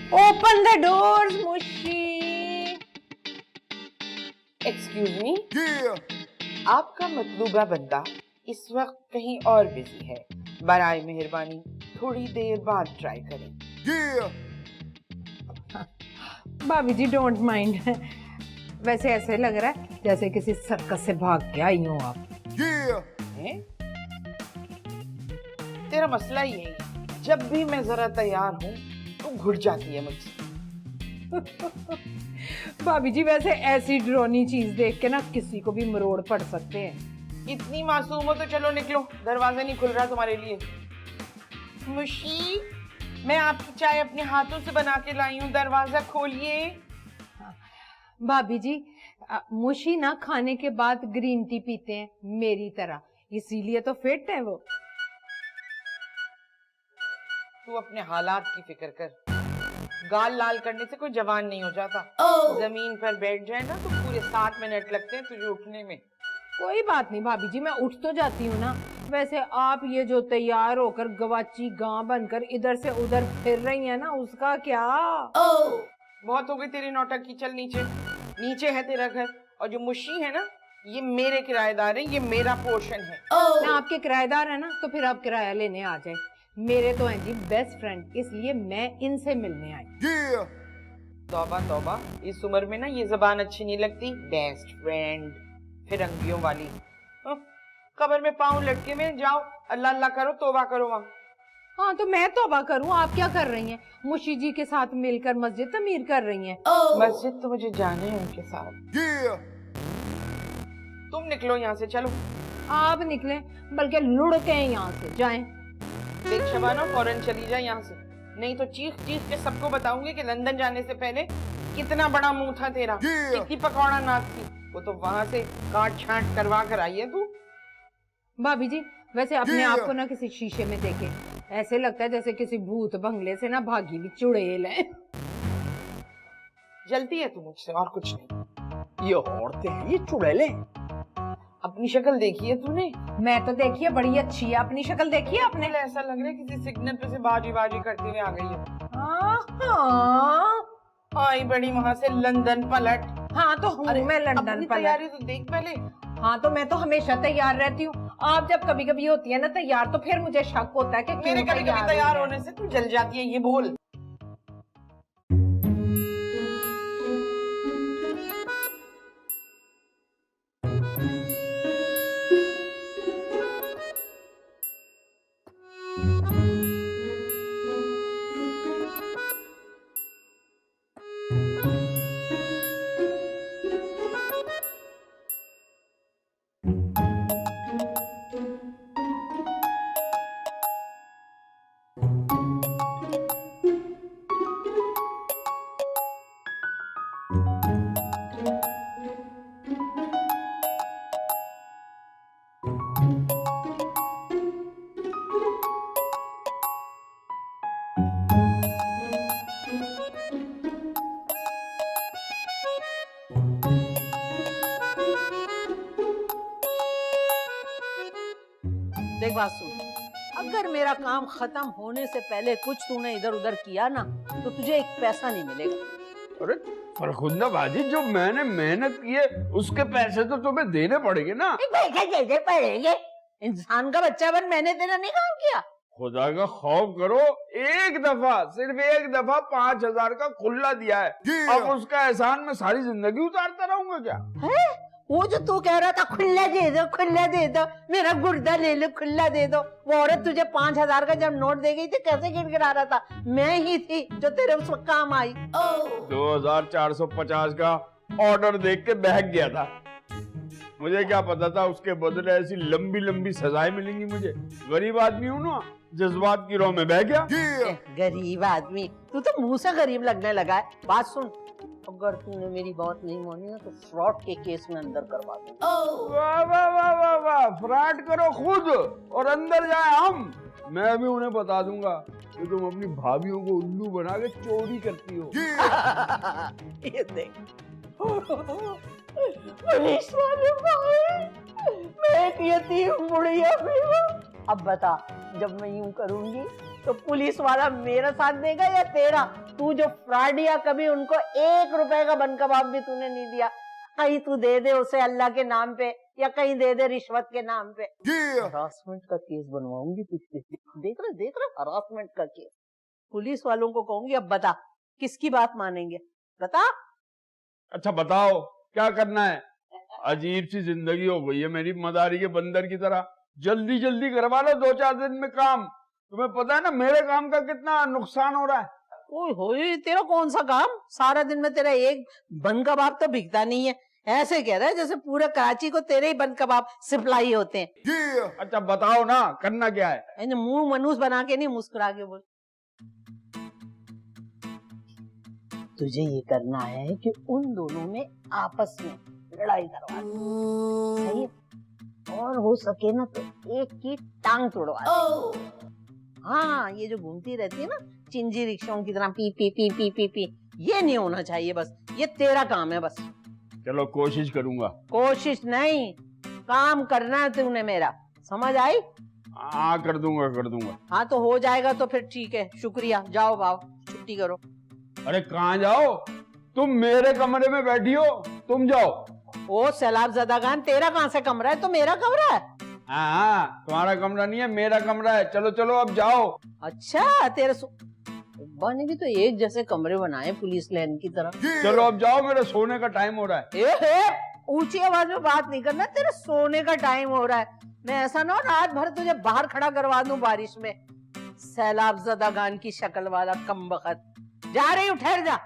Open the doors मुशी। Excuse me, आपका मतलूबा बंदा इस वक्त कहीं और बिजी है, बराए मेहरबानी थोड़ी देर बाद ट्राई करें। भाभी जी डोंट माइंड, वैसे ऐसे लग रहा है जैसे किसी सर्कस से भाग के आई हो आप। हैं? तेरा मसला ही है, जब भी मैं जरा तैयार हूँ तो घुट जाती है मुझसे। भाभी जी वैसे ऐसी डरावनी चीज देख के ना किसी को भी मरोड़ पड़ सकते हैं। इतनी मासूम हो तो चलो निकलो, दरवाजा नहीं खुल रहा तुम्हारे लिए। मुशी, मैं आपकी चाय अपने हाथों से बना के लाई हूँ, दरवाजा खोलिए। भाभी जी मुशी ना खाने के बाद ग्रीन टी पीते हैं मेरी तरह, इसीलिए तो फिट है वो। तू अपने हालात की फिक्र कर, गाल लाल करने से कोई जवान नहीं हो जाता। जमीन पर बैठ जाए ना तो पूरे 7 मिनट लगते हैं तुझे उठने में। कोई बात नहीं भाभी जी, मैं उठ तो जाती हूँ ना। वैसे आप ये जो तैयार होकर गवाची गां बनकर इधर से उधर फिर रही हैं ना, उसका क्या? बहुत हो गई तेरी नौटंकी, चल नीचे। नीचे है तेरा घर, और जो मुशी है ना ये मेरे किराएदार हैं, ये मेरा पोर्शन है। मैं आपके किराएदार है ना, तो फिर आप किराया लेने आ जाए। मेरे तो हैं जी बेस्ट फ्रेंड, इसलिए मैं इनसे मिलने आई। तौबा तौबा, इस उम्र में ना ये जबान अच्छी नहीं लगती। बेस्ट फ्रेंड, फिरंगियों वाली। कब्र में पाँव लटके में जाओ, अल्लाह अल्लाह करो, तौबा करो वहाँ। हाँ तो मैं तौबा करूँ, आप क्या कर रही हैं? मुशी जी के साथ मिलकर मस्जिद तमीर कर रही हैं। मस्जिद तो मुझे जाने हैं उनके साथ। तुम निकलो यहाँ से, चलो। आप निकलें, बल्कि लुढ़के यहाँ से जाएं। देख शबाना, फौरन चली जाए यहाँ से, नहीं तो चीख चीख के सबको बताऊंगी कि लंदन जाने से पहले कितना बड़ा मुंह था तेरा, कितनी पकौड़ा नाक थी। वो तो वहां से काट छांट करवा कर आई है तू। भाभी जी वैसे अपने आप को ना किसी शीशे में देखे, ऐसे लगता है जैसे किसी भूत बंगले से ना भागी हुई चुड़ैल है। जलती है तू मुझसे और कुछ नहीं। ये औरतें हैं, ये चुड़ैलें। अपनी शक्ल देखी है तूने? मैं तो देखी है, बड़ी अच्छी है। अपनी शक्ल देखी है आपने? ऐसा लग रहा है किसी सिग्नल पे से बाजी बाजी करते हुए आ गई है। आई बड़ी वहां से लंदन पलट। हाँ तो हूँ मैं लंदन पलट। तैयारी तो देख पहले। हाँ तो मैं तो हमेशा तैयार रहती हूँ। आप जब कभी कभी होती है ना तैयार, तो फिर मुझे शक होता है कि मेरे कभी कभी तैयार होने से तू जल जाती है, ये बोल। देख बात सुन, अगर मेरा काम खत्म होने से पहले कुछ तूने इधर उधर किया ना तो तुझे एक पैसा नहीं मिलेगा। अरे फरखुंदा बाजी, जो मैंने मेहनत की है उसके पैसे तो तुम्हें देने पड़ेंगे ना। पैसे देने पड़ेंगे? इंसान का बच्चा बन, मैंने तेरा नहीं काम किया। खुदा का खौफ करो, एक दफा, सिर्फ एक दफा 5,000 का खुल्ला दिया है, अब उसका एहसान मैं सारी जिंदगी उतारता रहूंगा क्या? है? वो जो तू कह रहा था खुल्ला दे दो, खुल्ला दे दो, मेरा गुर्दा ले लो, खुल्ला दे दो, वो औरत तुझे 5,000 का जब नोट दे गई थी कैसे गिड़गिड़ा रहा था? मैं ही थी जो तेरे उस वक्त काम आई। 2,450 का ऑर्डर देख के बहक गया था। मुझे क्या पता था उसके बदले ऐसी लंबी लंबी सजाएं मिलेंगी मुझे। गरीब आदमी हूँ ना, जज्बात की रो में बह गया। गरीब आदमी, तू तो मुंह से गरीब लगने लगा है। बात सुन, अगर तूने मेरी बात नहीं मानी ना तो फ्रॉड के केस में अंदर करवा दूंगा। वाह वाह वाह वाह वाह, फ्रॉड करो खुद और अंदर जाए हम। मैं भी उन्हें बता दूंगा कि तुम अपनी भाभियों को उल्लू बना के चोरी करती हो। ये देख पुलिस वाले भाई, मैं एक यतीम बुढ़िया भी हूँ, अब बता, जब मैं यूं करूंगी तो पुलिस वाला मेरा साथ देगा या तेरा? तू जो फ्रॉडिया, कभी उनको 1 रुपए का बन कबाब भी तूने नहीं दिया। कहीं तू दे दे उसे अल्लाह के नाम पे, या कहीं दे दे रिश्वत के नाम पे। हरासमेंट का केस बनवाऊंगी तुझसे। देख रहे हरासमेंट का केस। पुलिस वालों को कहूंगी, अब बता किसकी बात मानेंगे, बता। अच्छा बताओ क्या करना है? अजीब सी जिंदगी हो गई है मेरी, मदारी के बंदर की तरह। जल्दी जल्दी करवा लो 2-4 दिन में काम। तुम्हें पता है ना मेरे काम का कितना नुकसान हो रहा है। ओए होए, तेरा कौन सा काम? सारा दिन में तेरा एक बन कबाब तो बिकता नहीं है। ऐसे कह रहा है जैसे पूरे कराची को तेरे ही बन कबाब सप्लाई होते हैं। अच्छा बताओ ना करना क्या है? मुंह मनूस बना के नहीं, मुस्कुरा के बोल। तुझे ये करना है कि उन दोनों में आपस में लड़ाई करवा दे, सही है? और हो सके ना तो एक की टांग तोड़वा दे। हाँ, ये जो घूमती रहती है ना चिंजी रिक्शाओं की तरह, P P P P P P, ये नहीं होना चाहिए। बस ये तेरा काम है बस। चलो कोशिश करूंगा। कोशिश नहीं, काम करना है तूने मेरा, समझ आई? हाँ कर दूंगा। हाँ तो हो जाएगा तो फिर ठीक है, शुक्रिया। जाओ भाव, छुट्टी करो। अरे कहाँ जाओ? तुम मेरे कमरे में बैठी हो, तुम जाओ। ओ सैलाब ज़दागान, तेरा कहाँ से कमरा है? तो मेरा कमरा है। हाँ तुम्हारा कमरा नहीं है, मेरा कमरा है। चलो चलो अब जाओ। अच्छा, तेरे अब्बा ने भी तो एक जैसे कमरे बनाए पुलिस लाइन की तरह। चलो अब जाओ, मेरे सोने का टाइम हो रहा है। ऊंची आवाज में बात नहीं करना, तेरे सोने का टाइम हो रहा है। मैं ऐसा ना हो रात भर तुझे बाहर खड़ा करवा दूं बारिश में। सैलाब ज़दागान की शक्ल वाला कमबख्त। जा रही हूँ, ठहर जा।